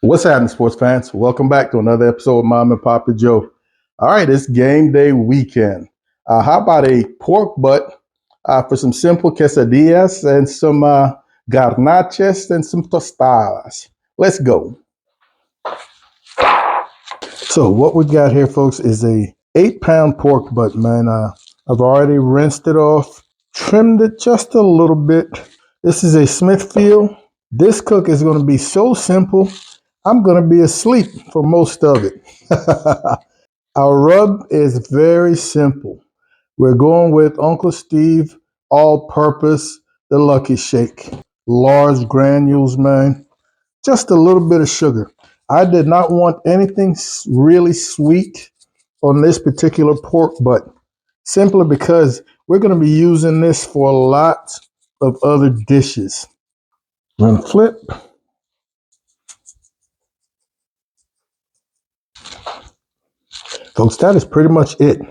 What's happening, sports fans? Welcome back to another episode of Mom and Papa Joe. All right, it's game day weekend. How about a pork butt for some simple quesadillas and some garnaches and some tostadas? Let's go. So what we got here, folks, is a 8-pound pork butt, man. I've already rinsed it off, trimmed it just a little bit. This is a Smithfield. This cook is going to be so simple. I'm going to be asleep for most of it. Our rub is very simple. We're going with Uncle Steve All-Purpose, the Lucky Shake. Large granules, man. Just a little bit of sugar. I did not want anything really sweet on this particular pork butt, simply because we're going to be using this for lots of other dishes. Run flip. Folks, that is pretty much it.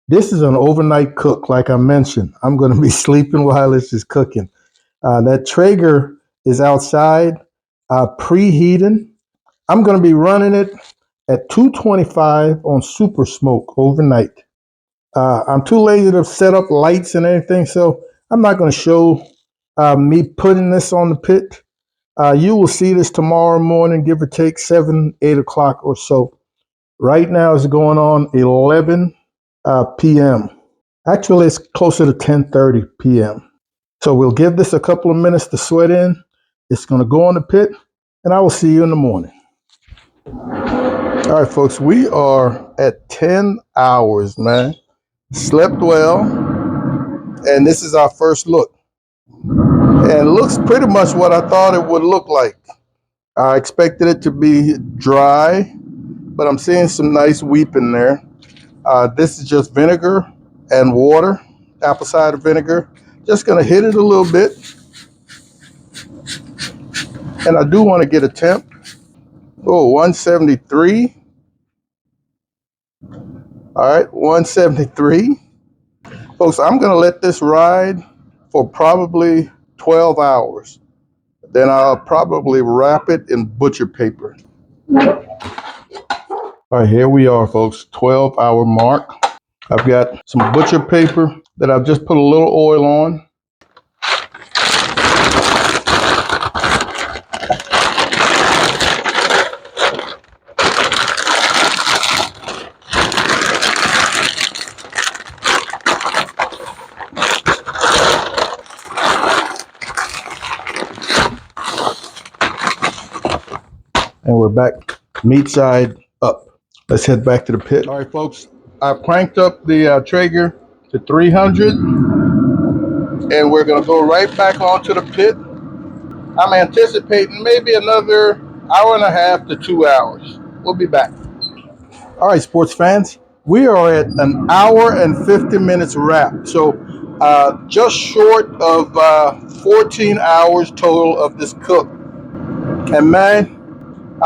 This is an overnight cook, like I mentioned. I'm going to be sleeping while this is cooking. That Traeger is outside, preheating. I'm going to be running it at 225 on super smoke overnight. I'm too lazy to set up lights and anything, so I'm not going to show me putting this on the pit. You will see this tomorrow morning, give or take 7, 8 o'clock or so. Right now it's going on 11 p.m. Actually, it's closer to 10:30 p.m. So we'll give this a couple of minutes to sweat in. It's going to go on the pit, and I will see you in the morning. All right, folks, we are at 10 hours, man. Slept well, and this is our first look. And it looks pretty much what I thought it would look like. I expected it to be dry, but I'm seeing some nice weeping there. This is just vinegar and water, apple cider vinegar. Just going to hit it a little bit. And I do want to get a temp. Oh, 173. All right, 173. Folks, I'm going to let this ride for probably 12 hours. Then I'll probably wrap it in butcher paper. All right, here we are, folks, 12-hour mark. I've got some butcher paper that I've just put a little oil on. And we're back, meat side up. Let's head back to the pit. All right, folks, I cranked up the Traeger to 300, and we're going to go right back onto the pit. I'm anticipating maybe another hour and a half to 2 hours. We'll be back. All right, sports fans, we are at an hour and 50 minutes wrap. So just short of 14 hours total of this cook. And man,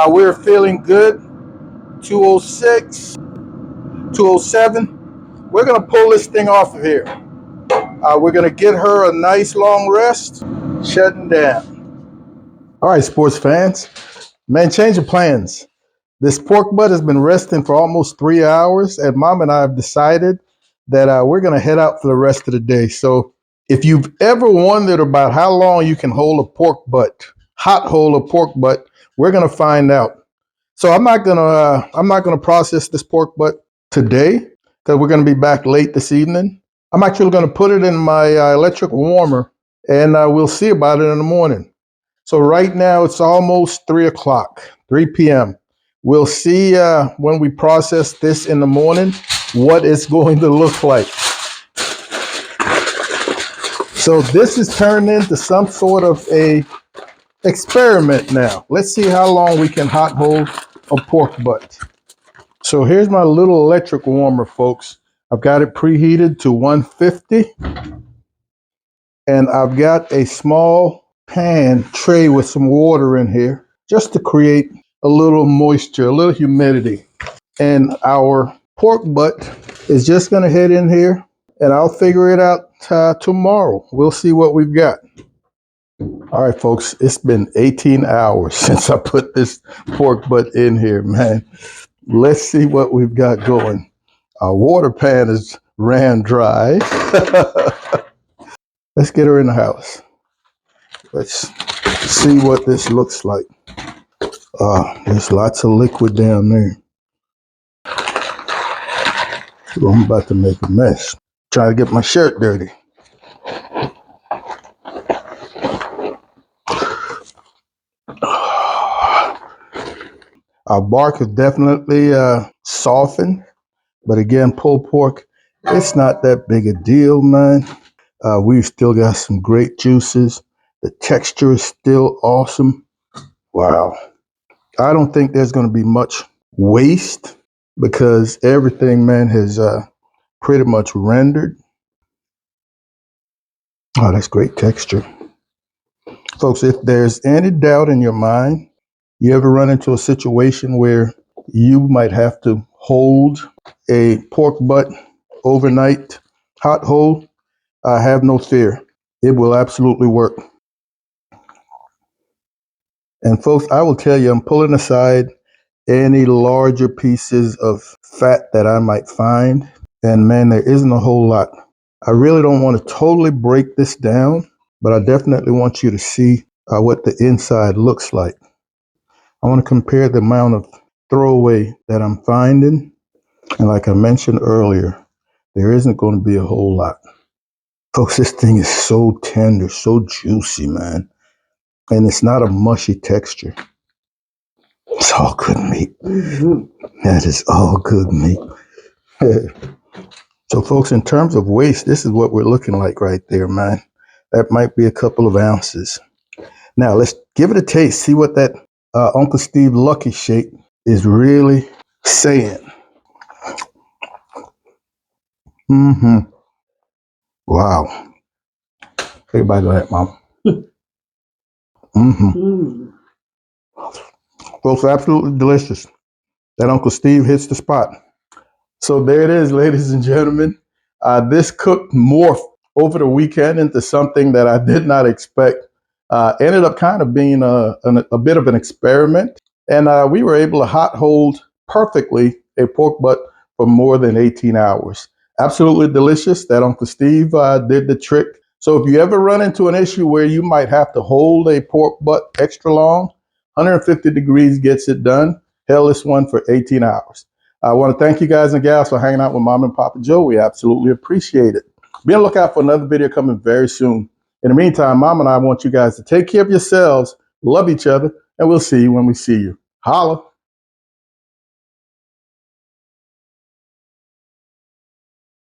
we're feeling good. 206, 207. We're going to pull this thing off of here. We're going to get her a nice long rest, shutting down. All right, sports fans. Man, change of plans. This pork butt has been resting for almost 3 hours, and Mom and I have decided that we're going to head out for the rest of the day. So if you've ever wondered about how long you can hold a pork butt, hot hold a pork butt, we're going to find out. So I'm not gonna process this pork butt today because we're gonna be back late this evening. I'm actually gonna put it in my electric warmer, and we'll see about it in the morning. So right now it's almost 3 o'clock, 3 p.m. We'll see when we process this in the morning what it's going to look like. So this is turned into some sort of a experiment now. Let's see how long we can hot hold a pork butt. So here's my little electric warmer, folks. I've got it preheated to 150, and I've got a small pan tray with some water in here just to create a little moisture, a little humidity. And our pork butt is just going to head in here, and I'll figure it out tomorrow. We'll see what we've got. All right, folks, it's been 18 hours since I put this pork butt in here, man. Let's see what we've got going. Our water pan is ran dry. Let's get her in the house. Let's see what this looks like. There's lots of liquid down there. So I'm about to make a mess. Trying to get my shirt dirty. Our bark is definitely softened. But again, pulled pork, it's not that big a deal, man. We've still got some great juices. The texture is still awesome. Wow. I don't think there's going to be much waste because everything, man, has pretty much rendered. Oh, that's great texture. Folks, if there's any doubt in your mind, you ever run into a situation where you might have to hold a pork butt overnight, hot hold, have no fear. It will absolutely work. And folks, I will tell you, I'm pulling aside any larger pieces of fat that I might find. And man, there isn't a whole lot. I really don't want to totally break this down, but I definitely want you to see what the inside looks like. I want to compare the amount of throwaway that I'm finding. And like I mentioned earlier, there isn't going to be a whole lot. Folks, this thing is so tender, so juicy, man. And it's not a mushy texture. It's all good meat. That is all good meat. So, folks, in terms of waste, this is what we're looking like right there, man. That might be a couple of ounces. Now, let's give it a taste. See what that Uncle Steve Lucky Shake is really saying. Mm-hmm. Wow. Everybody go ahead, Mom. Mm-hmm. Folks, absolutely delicious. That Uncle Steve hits the spot. So there it is, ladies and gentlemen. This cooked morphed over the weekend into something that I did not expect. Ended up kind of being a bit of an experiment. And we were able to hot hold perfectly a pork butt for more than 18 hours. Absolutely delicious. That Uncle Steve did the trick. So if you ever run into an issue where you might have to hold a pork butt extra long, 150 degrees gets it done. Hell, this one for 18 hours. I want to thank you guys and gals for hanging out with Mom and Papa Joe. We absolutely appreciate it. Be on the lookout for another video coming very soon. In the meantime, Mom and I want you guys to take care of yourselves, love each other, and we'll see you when we see you. Holla.